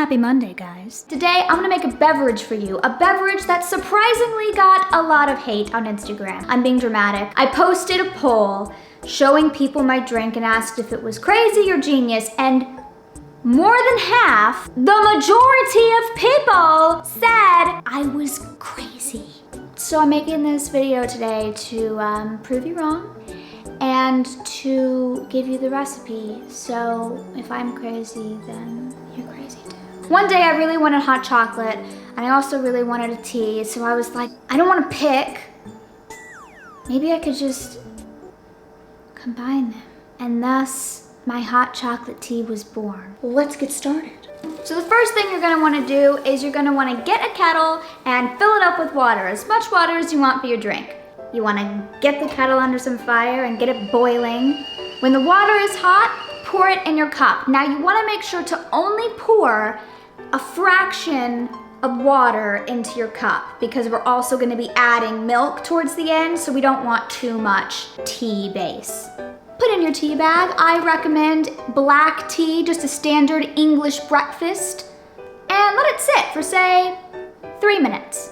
Happy Monday, guys. Today, I'm gonna make a beverage for you. A beverage that surprisingly got a lot of hate on Instagram. I'm being dramatic. I posted a poll showing people my drink and asked if it was crazy or genius, and more than half, the majority of people said I was crazy. So I'm making this video today to prove you wrong and to give you the recipe. So if I'm crazy, then you're crazy too. One day I really wanted hot chocolate and I also really wanted a tea. So I was like, I don't want to pick. Maybe I could just combine them. And thus my hot chocolate tea was born. Well, let's get started. So the first thing you're gonna wanna do is you're gonna wanna get a kettle and fill it up with water, as much water as you want for your drink. You wanna get the kettle under some fire and get it boiling. When the water is hot, pour it in your cup. Now you wanna make sure to only pour a fraction of water into your cup because we're also gonna be adding milk towards the end, so we don't want too much tea base. Put in your tea bag. I recommend black tea, just a standard English breakfast, and let it sit for, say, 3 minutes.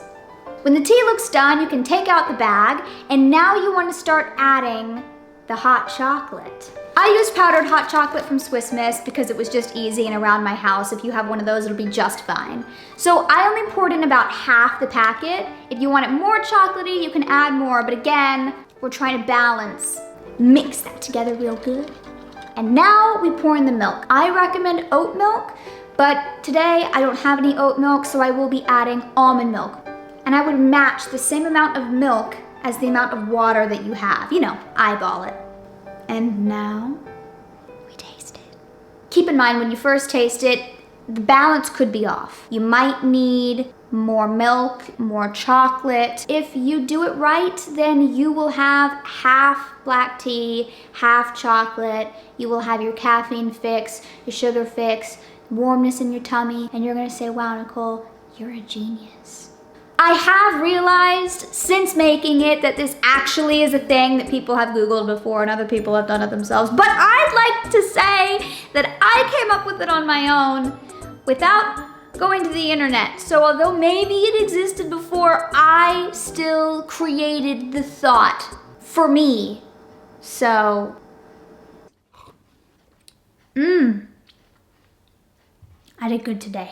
When the tea looks done, you can take out the bag, and now you want to start adding the hot chocolate. I use powdered hot chocolate from Swiss Miss because it was just easy and around my house. If you have one of those, it'll be just fine. So I only poured in about half the packet. If you want it more chocolatey, you can add more, but again, we're trying to balance. Mix that together real good. And now we pour in the milk. I recommend oat milk, but today I don't have any oat milk, so I will be adding almond milk. And I would match the same amount of milk as the amount of water that you have. You know, eyeball it. And now we taste it. Keep in mind, when you first taste it, the balance could be off. You might need more milk, more chocolate. If you do it right, then you will have half black tea, half chocolate. You will have your caffeine fix, your sugar fix, warmness in your tummy, and you're gonna say, wow, Nicole, you're a genius. I have realized since making it that this actually is a thing that people have Googled before and other people have done it themselves, but I'd like to say that I came up with it on my own without going to the internet. So although maybe it existed before, I still created the thought for me. So, I did good today.